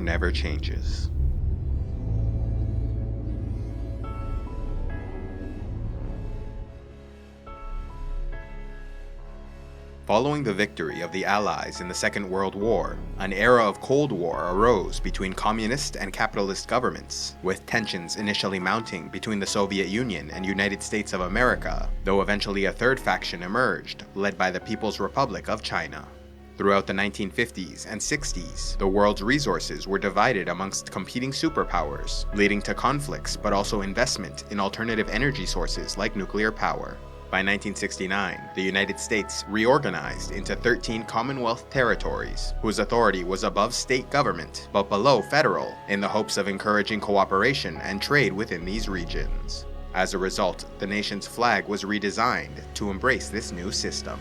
never changes. Following the victory of the Allies in the Second World War, an era of Cold War arose between communist and capitalist governments, with tensions initially mounting between the Soviet Union and United States of America, though eventually a third faction emerged, led by the People's Republic of China. Throughout the 1950s and 60s, the world's resources were divided amongst competing superpowers, leading to conflicts but also investment in alternative energy sources like nuclear power. By 1969, the United States reorganized into 13 Commonwealth territories, whose authority was above state government but below federal, in the hopes of encouraging cooperation and trade within these regions. As a result, the nation's flag was redesigned to embrace this new system.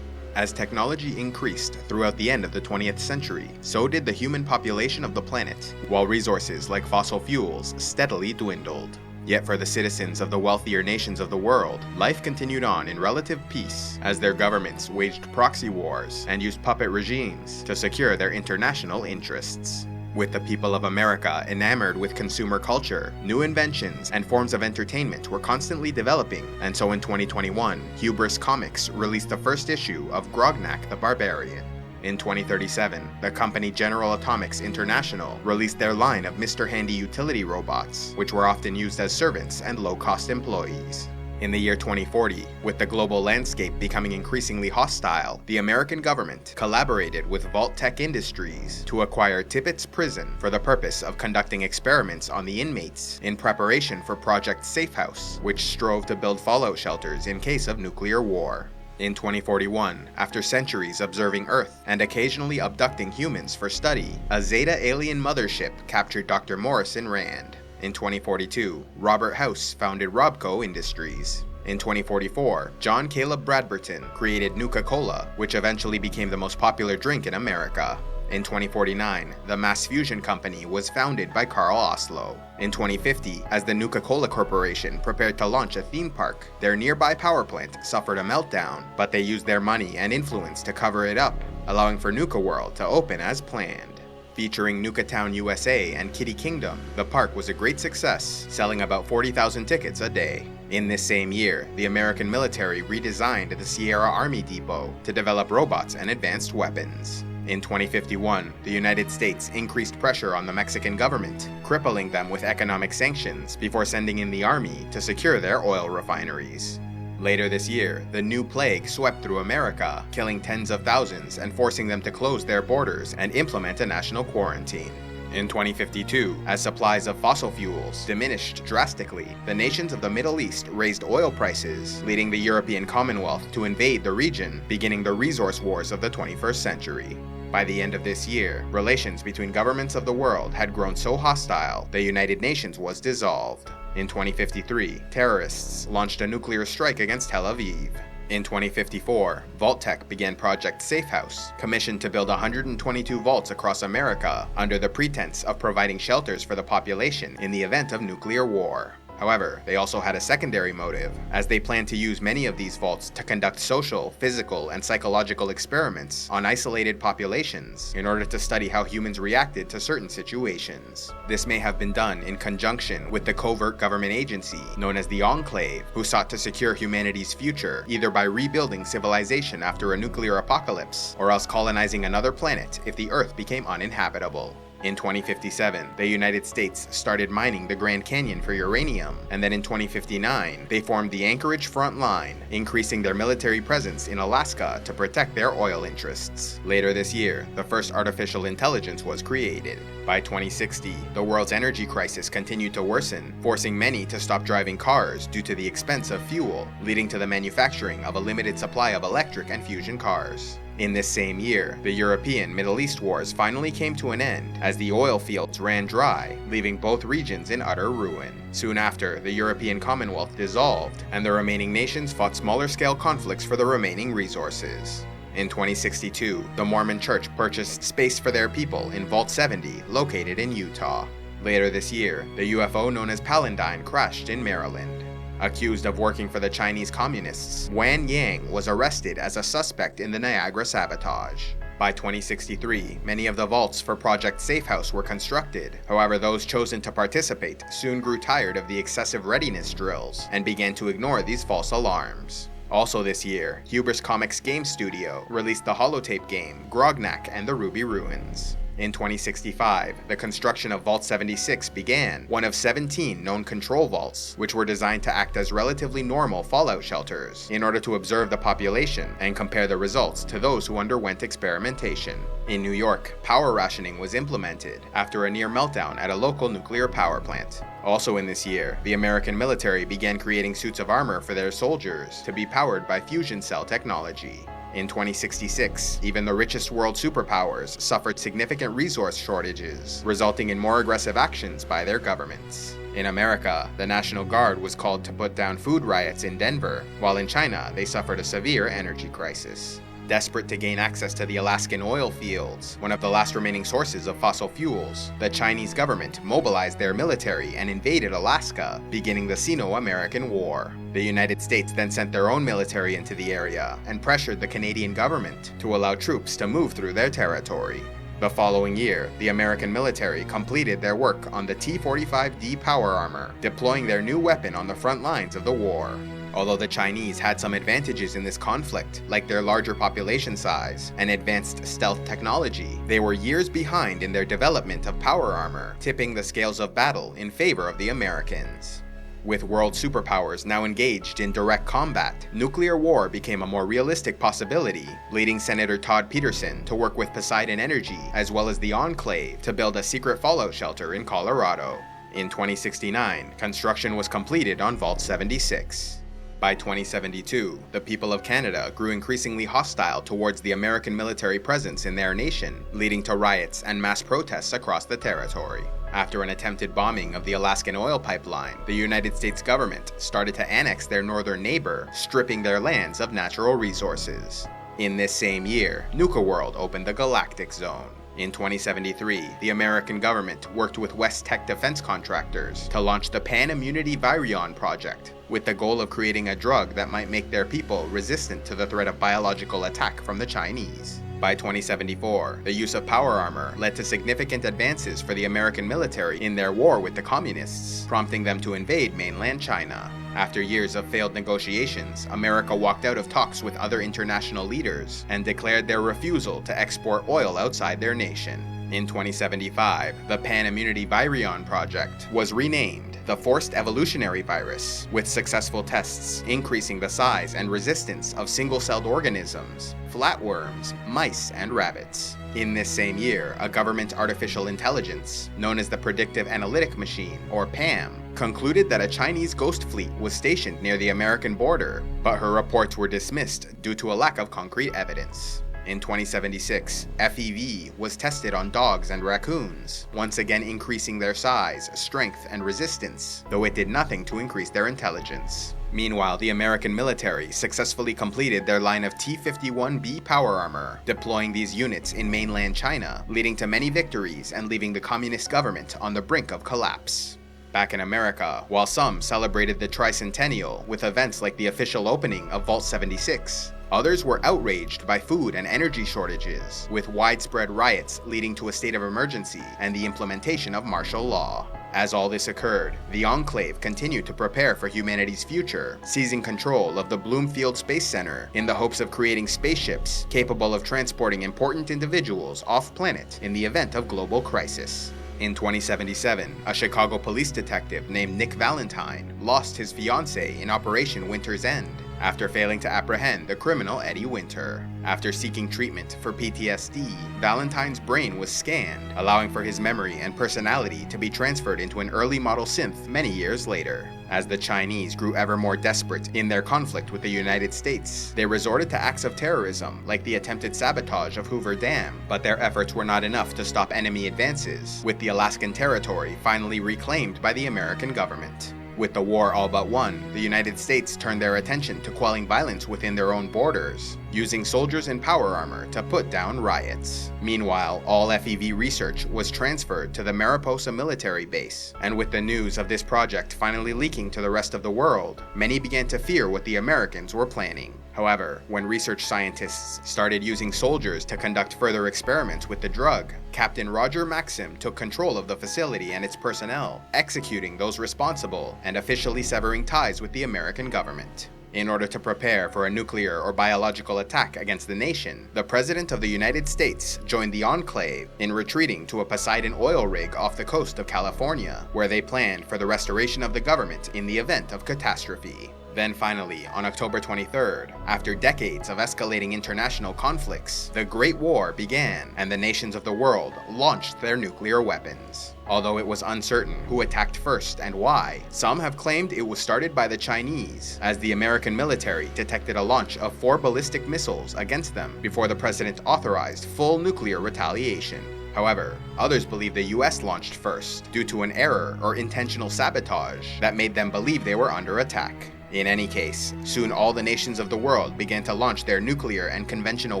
As technology increased throughout the end of the 20th century, so did the human population of the planet, while resources like fossil fuels steadily dwindled. Yet for the citizens of the wealthier nations of the world, life continued on in relative peace as their governments waged proxy wars and used puppet regimes to secure their international interests. With the people of America enamored with consumer culture, new inventions and forms of entertainment were constantly developing, and so in 2021, Hubris Comics released the first issue of Grognak the Barbarian. In 2037, the company General Atomics International released their line of Mr. Handy utility robots, which were often used as servants and low-cost employees. In the year 2040, with the global landscape becoming increasingly hostile, the American government collaborated with Vault-Tec Industries to acquire Tippett's Prison for the purpose of conducting experiments on the inmates in preparation for Project Safehouse, which strove to build fallout shelters in case of nuclear war. In 2041, after centuries observing Earth and occasionally abducting humans for study, a Zeta alien mothership captured Dr. Morrison Rand. In 2042, Robert House founded Robco Industries. In 2044, John Caleb Bradburton created Nuka-Cola, which eventually became the most popular drink in America. In 2049, the Mass Fusion Company was founded by Carl Oslo. In 2050, as the Nuka-Cola Corporation prepared to launch a theme park, their nearby power plant suffered a meltdown, but they used their money and influence to cover it up, allowing for Nuka World to open as planned. Featuring Nuka Town USA and Kitty Kingdom, the park was a great success, selling about 40,000 tickets a day. In this same year, the American military redesigned the Sierra Army Depot to develop robots and advanced weapons. In 2051, the United States increased pressure on the Mexican government, crippling them with economic sanctions before sending in the army to secure their oil refineries. Later this year, the new plague swept through America, killing tens of thousands and forcing them to close their borders and implement a national quarantine. In 2052, as supplies of fossil fuels diminished drastically, the nations of the Middle East raised oil prices, leading the European Commonwealth to invade the region, beginning the resource wars of the 21st century. By the end of this year, relations between governments of the world had grown so hostile, the United Nations was dissolved. In 2053, terrorists launched a nuclear strike against Tel Aviv. In 2054, Vault-Tec began Project Safehouse, commissioned to build 122 vaults across America under the pretense of providing shelters for the population in the event of nuclear war. However, they also had a secondary motive, as they planned to use many of these vaults to conduct social, physical, and psychological experiments on isolated populations in order to study how humans reacted to certain situations. This may have been done in conjunction with the covert government agency known as the Enclave, who sought to secure humanity's future either by rebuilding civilization after a nuclear apocalypse, or else colonizing another planet if the Earth became uninhabitable. In 2057, the United States started mining the Grand Canyon for uranium, and then in 2059, they formed the Anchorage Front Line, increasing their military presence in Alaska to protect their oil interests. Later this year, the first artificial intelligence was created. By 2060, the world's energy crisis continued to worsen, forcing many to stop driving cars due to the expense of fuel, leading to the manufacturing of a limited supply of electric and fusion cars. In this same year, the European-Middle East wars finally came to an end as the oil fields ran dry, leaving both regions in utter ruin. Soon after, the European Commonwealth dissolved, and the remaining nations fought smaller-scale conflicts for the remaining resources. In 2062, the Mormon Church purchased space for their people in Vault 70, located in Utah. Later this year, the UFO known as Palandine crashed in Maryland. Accused of working for the Chinese Communists, Wan Yang was arrested as a suspect in the Niagara sabotage. By 2063, many of the vaults for Project Safehouse were constructed. However, those chosen to participate soon grew tired of the excessive readiness drills and began to ignore these false alarms. Also this year, Hubris Comics game studio released the holotape game Grognak and the Ruby Ruins. In 2065, the construction of Vault 76 began, one of 17 known control vaults, which were designed to act as relatively normal fallout shelters in order to observe the population and compare the results to those who underwent experimentation. In New York, power rationing was implemented after a near meltdown at a local nuclear power plant. Also in this year, the American military began creating suits of armor for their soldiers to be powered by fusion cell technology. In 2066, even the richest world superpowers suffered significant resource shortages, resulting in more aggressive actions by their governments. In America, the National Guard was called to put down food riots in Denver, while in China, they suffered a severe energy crisis. Desperate to gain access to the Alaskan oil fields, one of the last remaining sources of fossil fuels, the Chinese government mobilized their military and invaded Alaska, beginning the Sino-American War. The United States then sent their own military into the area and pressured the Canadian government to allow troops to move through their territory. The following year, the American military completed their work on the T-45D power armor, deploying their new weapon on the front lines of the war. Although the Chinese had some advantages in this conflict, like their larger population size and advanced stealth technology, they were years behind in their development of power armor, tipping the scales of battle in favor of the Americans. With world superpowers now engaged in direct combat, nuclear war became a more realistic possibility, leading Senator Todd Peterson to work with Poseidon Energy as well as the Enclave to build a secret fallout shelter in Colorado. In 2069, construction was completed on Vault 76. By 2072, the people of Canada grew increasingly hostile towards the American military presence in their nation, leading to riots and mass protests across the territory. After an attempted bombing of the Alaskan oil pipeline, the United States government started to annex their northern neighbor, stripping their lands of natural resources. In this same year, Nuka World opened the Galactic Zone. In 2073, the American government worked with West Tech defense contractors to launch the Pan-Immunity Virion project, with the goal of creating a drug that might make their people resistant to the threat of biological attack from the Chinese. By 2074, the use of power armor led to significant advances for the American military in their war with the Communists, prompting them to invade mainland China. After years of failed negotiations, America walked out of talks with other international leaders and declared their refusal to export oil outside their nation. In 2075, the Pan-Immunity Virion project was renamed the Forced Evolutionary Virus, with successful tests increasing the size and resistance of single-celled organisms, flatworms, mice, and rabbits. In this same year, a government artificial intelligence, known as the Predictive Analytic Machine, or PAM, concluded that a Chinese ghost fleet was stationed near the American border, but her reports were dismissed due to a lack of concrete evidence. In 2076, FEV was tested on dogs and raccoons, once again increasing their size, strength, and resistance, though it did nothing to increase their intelligence. Meanwhile, the American military successfully completed their line of T-51B power armor, deploying these units in mainland China, leading to many victories and leaving the communist government on the brink of collapse. Back in America, while some celebrated the tricentennial with events like the official opening of Vault 76, others were outraged by food and energy shortages, with widespread riots leading to a state of emergency and the implementation of martial law. As all this occurred, the Enclave continued to prepare for humanity's future, seizing control of the Bloomfield Space Center in the hopes of creating spaceships capable of transporting important individuals off-planet in the event of global crisis. In 2077, a Chicago police detective named Nick Valentine lost his fiancée in Operation Winter's End, after failing to apprehend the criminal Eddie Winter. After seeking treatment for PTSD, Valentine's brain was scanned, allowing for his memory and personality to be transferred into an early model synth many years later. As the Chinese grew ever more desperate in their conflict with the United States, they resorted to acts of terrorism like the attempted sabotage of Hoover Dam, but their efforts were not enough to stop enemy advances, with the Alaskan territory finally reclaimed by the American government. With the war all but won, the United States turned their attention to quelling violence within their own borders, using soldiers in power armor to put down riots. Meanwhile, all FEV research was transferred to the Mariposa military base, and with the news of this project finally leaking to the rest of the world, many began to fear what the Americans were planning. However, when research scientists started using soldiers to conduct further experiments with the drug, Captain Roger Maxim took control of the facility and its personnel, executing those responsible and officially severing ties with the American government. In order to prepare for a nuclear or biological attack against the nation, the President of the United States joined the Enclave in retreating to a Poseidon oil rig off the coast of California, where they planned for the restoration of the government in the event of catastrophe. Then finally, on October 23rd, after decades of escalating international conflicts, the Great War began and the nations of the world launched their nuclear weapons. Although it was uncertain who attacked first and why, some have claimed it was started by the Chinese, as the American military detected a launch of 4 ballistic missiles against them before the president authorized full nuclear retaliation. However, others believe the US launched first due to an error or intentional sabotage that made them believe they were under attack. In any case, soon all the nations of the world began to launch their nuclear and conventional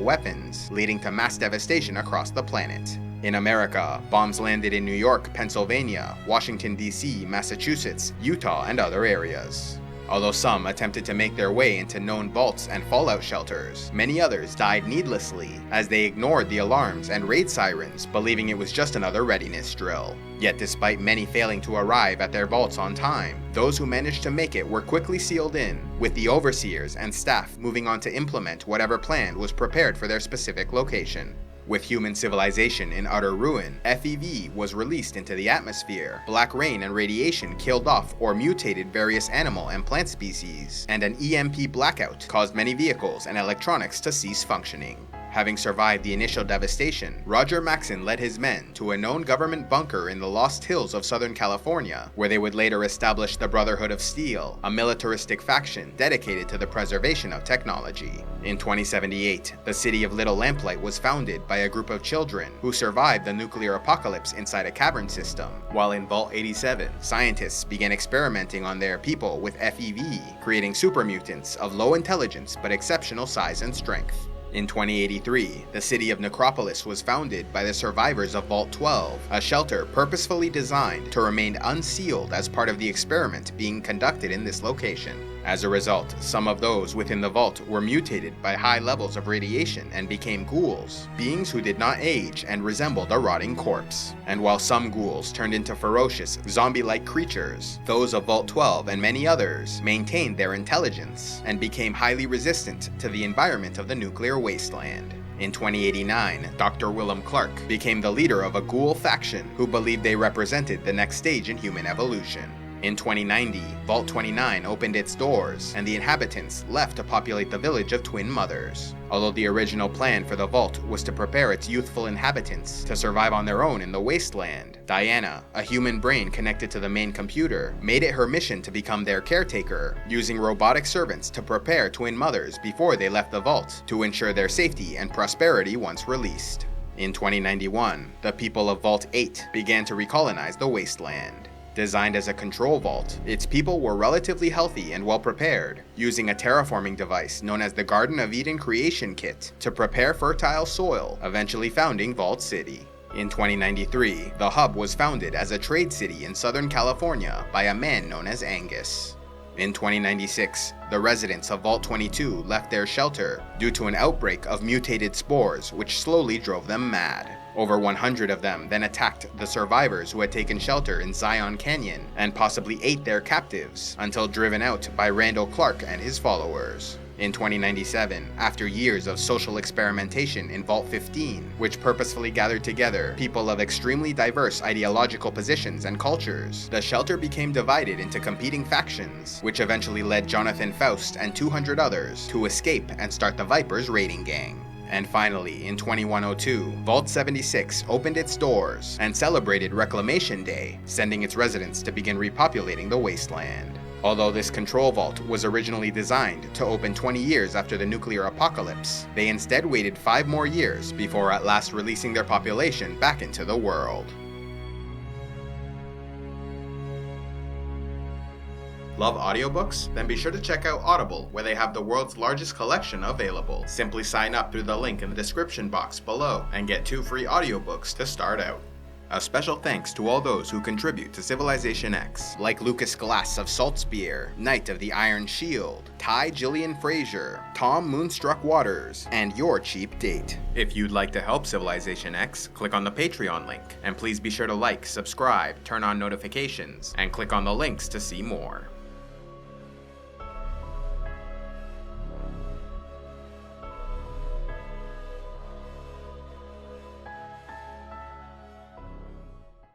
weapons, leading to mass devastation across the planet. In America, bombs landed in New York, Pennsylvania, Washington, D.C., Massachusetts, Utah, and other areas. Although some attempted to make their way into known vaults and fallout shelters, many others died needlessly as they ignored the alarms and raid sirens, believing it was just another readiness drill. Yet despite many failing to arrive at their vaults on time, those who managed to make it were quickly sealed in, with the overseers and staff moving on to implement whatever plan was prepared for their specific location. With human civilization in utter ruin, FEV was released into the atmosphere, black rain and radiation killed off or mutated various animal and plant species, and an EMP blackout caused many vehicles and electronics to cease functioning. Having survived the initial devastation, Roger Maxim led his men to a known government bunker in the Lost Hills of Southern California, where they would later establish the Brotherhood of Steel, a militaristic faction dedicated to the preservation of technology. In 2078, the city of Little Lamplight was founded by a group of children who survived the nuclear apocalypse inside a cavern system, while in Vault 87, scientists began experimenting on their people with FEV, creating super mutants of low intelligence but exceptional size and strength. In 2083, the city of Necropolis was founded by the survivors of Vault 12, a shelter purposefully designed to remain unsealed as part of the experiment being conducted in this location. As a result, some of those within the vault were mutated by high levels of radiation and became ghouls, beings who did not age and resembled a rotting corpse. And while some ghouls turned into ferocious, zombie-like creatures, those of Vault 12 and many others maintained their intelligence and became highly resistant to the environment of the nuclear wasteland. In 2089, Dr. Willem Clark became the leader of a ghoul faction who believed they represented the next stage in human evolution. In 2090, Vault 29 opened its doors, and the inhabitants left to populate the village of Twin Mothers. Although the original plan for the vault was to prepare its youthful inhabitants to survive on their own in the wasteland, Diana, a human brain connected to the main computer, made it her mission to become their caretaker, using robotic servants to prepare Twin Mothers before they left the vault to ensure their safety and prosperity once released. In 2091, the people of Vault 8 began to recolonize the wasteland. Designed as a control vault, its people were relatively healthy and well prepared, using a terraforming device known as the Garden of Eden Creation Kit to prepare fertile soil, eventually founding Vault City. In 2093, the hub was founded as a trade city in Southern California by a man known as Angus. In 2096, the residents of Vault 22 left their shelter due to an outbreak of mutated spores which slowly drove them mad. Over 100 of them then attacked the survivors who had taken shelter in Zion Canyon and possibly ate their captives until driven out by Randall Clark and his followers. In 2097, after years of social experimentation in Vault 15, which purposefully gathered together people of extremely diverse ideological positions and cultures, the shelter became divided into competing factions, which eventually led Jonathan Faust and 200 others to escape and start the Vipers raiding gang. And finally, in 2102, Vault 76 opened its doors and celebrated Reclamation Day, sending its residents to begin repopulating the wasteland. Although this control vault was originally designed to open 20 years after the nuclear apocalypse, they instead waited 5 more years before at last releasing their population back into the world. Love audiobooks? Then be sure to check out Audible, where they have the world's largest collection available. Simply sign up through the link in the description box below and get 2 free audiobooks to start out. A special thanks to all those who contribute to CivilizationEx, like Lucas Glass of Saltspear, Knight of the Iron Shield, Ty Gillian Fraser, Tom Moonstruck Waters, and Your Cheap Date. If you'd like to help CivilizationEx, click on the Patreon link, and please be sure to like, subscribe, turn on notifications, and click on the links to see more.